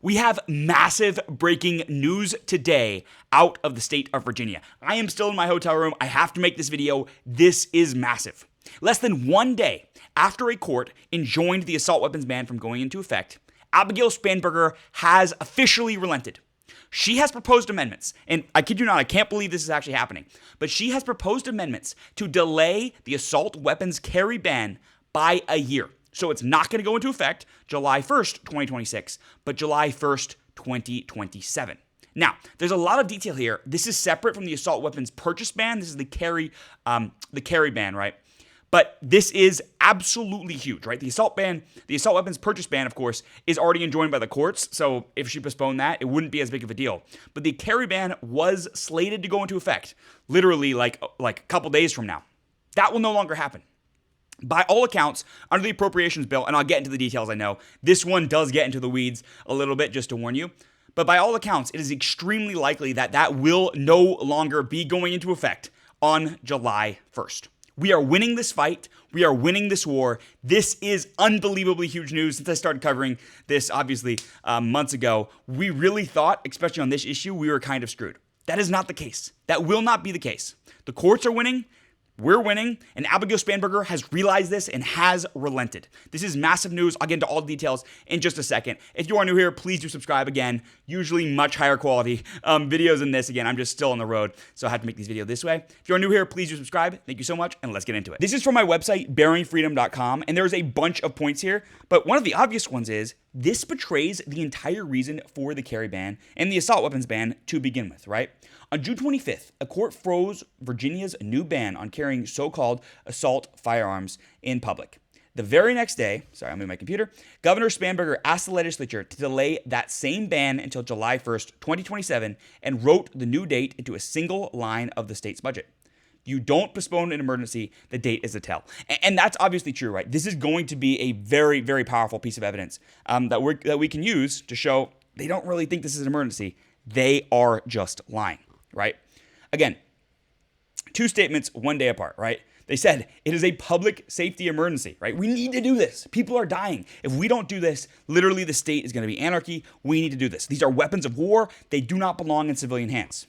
We have massive breaking news today out of the state of Virginia. I am still in my hotel room. I have to make this video. This is massive. Less than 1 day after a court enjoined the assault weapons ban from going into effect, Abigail Spanberger has officially relented. She has proposed amendments, and I kid you not, I can't believe this is actually happening, but she has proposed amendments to delay the assault weapons carry ban by a year. So it's not going to go into effect July 1st, 2026, but July 1st, 2027. Now, there's a lot of detail here. This is separate from the assault weapons purchase ban. This is the carry ban, right? But this is absolutely huge, right? The assault weapons purchase ban, of course, is already enjoined by the courts. So if she postponed that, it wouldn't be as big of a deal. But the carry ban was slated to go into effect literally like a couple days from now. That will no longer happen. By all accounts, under the appropriations bill, and I'll get into the details, I know, this one does get into the weeds a little bit, just to warn you. But by all accounts, it is extremely likely that that will no longer be going into effect on July 1st. We are winning this fight. We are winning this war. This is unbelievably huge news. Since I started covering this, obviously, months ago, we really thought, especially on this issue, we were kind of screwed. That is not the case. That will not be the case. The courts are winning. We're winning, and Abigail Spanberger has realized this and has relented. This is massive news. I'll get into all the details in just a second. If you are new here, please do subscribe again. Usually much higher quality videos than this. Again, I'm just still on the road, so I have to make these videos this way. If you're new here, please do subscribe. Thank you so much, and let's get into it. This is from my website, bearingfreedom.com, and there's a bunch of points here, but one of the obvious ones is this betrays the entire reason for the carry ban and the assault weapons ban to begin with, right? On June 25th, a court froze Virginia's new ban on carrying so-called assault firearms in public. The very next day, I'm moving my computer, Governor Spanberger asked the legislature to delay that same ban until July 1st, 2027, and wrote the new date into a single line of the state's budget. You don't postpone an emergency, the date is a tell. And that's obviously true, right? This is going to be a very, very powerful piece of evidence that we can use to show they don't really think this is an emergency. They are just lying. Right? Again, two statements 1 day apart, right? They said it is a public safety emergency, right? We need to do this. People are dying. If we don't do this, literally the state is going to be anarchy. We need to do this. These are weapons of war. They do not belong in civilian hands.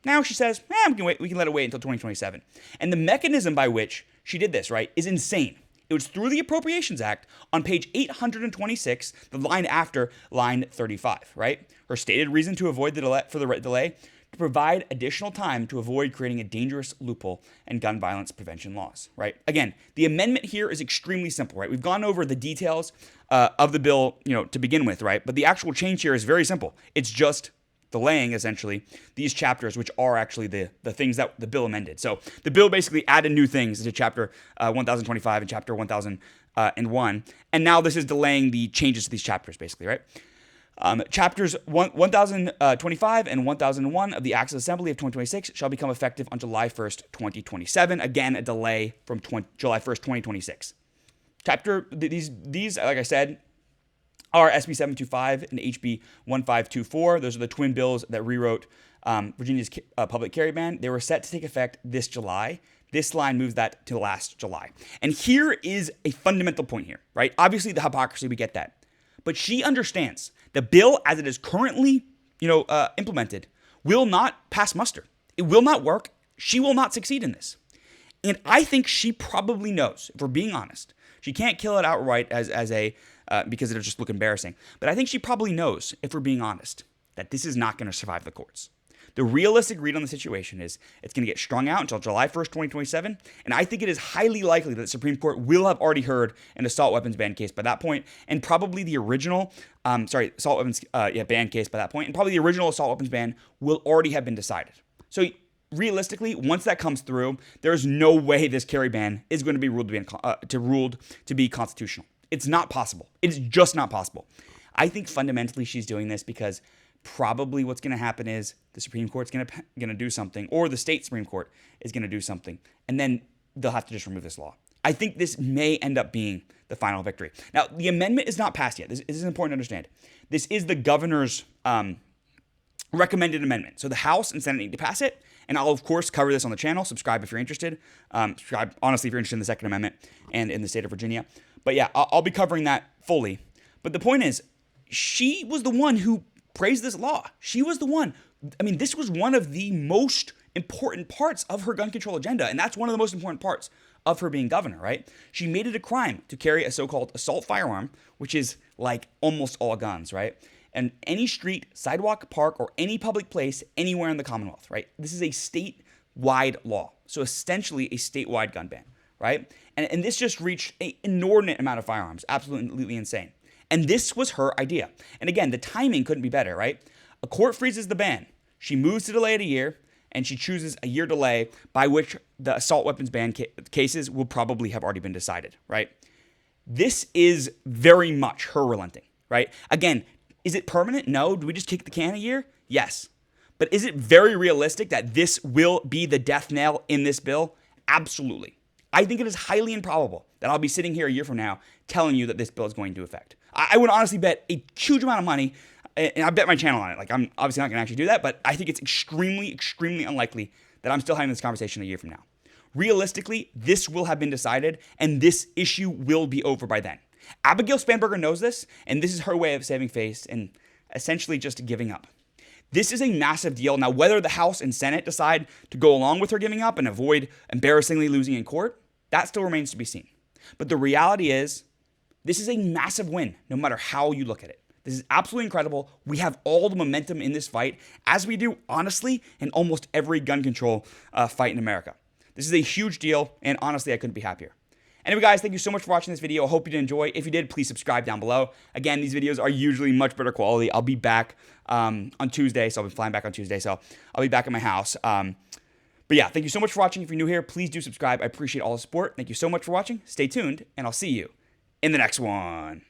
Now she says, we can let it wait until 2027. And the mechanism by which she did this, right, is insane. It was through the Appropriations Act on page 826, the line after line 35, right? Her stated reason to avoid the delay to provide additional time to avoid creating a dangerous loophole in gun violence prevention laws, right? Again, the amendment here is extremely simple, right? We've gone over the details of the bill, to begin with, right? But the actual change here is very simple. It's just delaying, essentially, these chapters, which are actually the things that the bill amended. So the bill basically added new things into chapter 1025 and chapter 1001, and now this is delaying the changes to these chapters, basically, right? Chapters 1025 and 1001 of the Acts of Assembly of 2026 shall become effective on July 1st, 2027. Again, a delay from July 1st, 2026. These, like I said, are SB 725 and HB 1524. Those are the twin bills that rewrote Virginia's public carry ban. They were set to take effect this July. This line moves that to last July. And here is a fundamental point here, right? Obviously, the hypocrisy, we get that. But she understands the bill as it is currently, implemented will not pass muster. It will not work. She will not succeed in this. And I think she probably knows, if we're being honest, she can't kill it outright because it'll just look embarrassing. But I think she probably knows, if we're being honest, that this is not going to survive the courts. The realistic read on the situation is it's going to get strung out until July 1st, 2027, and I think it is highly likely that the Supreme Court will have already heard an assault weapons ban case by that point, and probably the original, assault weapons ban case by that point, and probably the original assault weapons ban will already have been decided. So realistically, once that comes through, there's no way this carry ban is going to be ruled to be constitutional. It's not possible. It's just not possible. I think fundamentally she's doing this because probably what's going to happen is the Supreme Court's going to do something, or the state Supreme Court is going to do something, and then they'll have to just remove this law. I think this may end up being the final victory. Now, the amendment is not passed yet. This is important to understand. This is the governor's recommended amendment. So the House and Senate need to pass it, and I'll, of course, cover this on the channel. Subscribe if you're interested. Subscribe, honestly, if you're interested in the Second Amendment and in the state of Virginia. But yeah, I'll be covering that fully. But the point is, she was the one who praised this law. She was the one. I mean, this was one of the most important parts of her gun control agenda, and that's one of the most important parts of her being governor, right? She made it a crime to carry a so-called assault firearm, which is like almost all guns, right? And any street, sidewalk, park, or any public place anywhere in the Commonwealth, right? This is a statewide law. So essentially a statewide gun ban, right? And this just reached an inordinate amount of firearms, absolutely insane. And this was her idea. And again, the timing couldn't be better, right? A court freezes the ban. She moves to delay it a year, and she chooses a year delay by which the assault weapons ban cases will probably have already been decided, right? This is very much her relenting, right? Again, is it permanent? No. Do we just kick the can a year? Yes. But is it very realistic that this will be the death knell in this bill? Absolutely. I think it is highly improbable that I'll be sitting here a year from now telling you that this bill is going to affect. I would honestly bet a huge amount of money, and I bet my channel on it. Like, I'm obviously not going to actually do that, but I think it's extremely, extremely unlikely that I'm still having this conversation a year from now. Realistically, this will have been decided, and this issue will be over by then. Abigail Spanberger knows this, and this is her way of saving face and essentially just giving up. This is a massive deal. Now, whether the House and Senate decide to go along with her giving up and avoid embarrassingly losing in court, that still remains to be seen. But the reality is, this is a massive win, no matter how you look at it. This is absolutely incredible. We have all the momentum in this fight, as we do, honestly, in almost every gun control fight in America. This is a huge deal, and honestly, I couldn't be happier. Anyway, guys, thank you so much for watching this video. I hope you did enjoy. If you did, please subscribe down below. Again, these videos are usually much better quality. I'll be back on Tuesday, so I'll be flying back on Tuesday, so I'll be back at my house. But yeah, thank you so much for watching. If you're new here, please do subscribe. I appreciate all the support. Thank you so much for watching. Stay tuned, and I'll see you in the next one.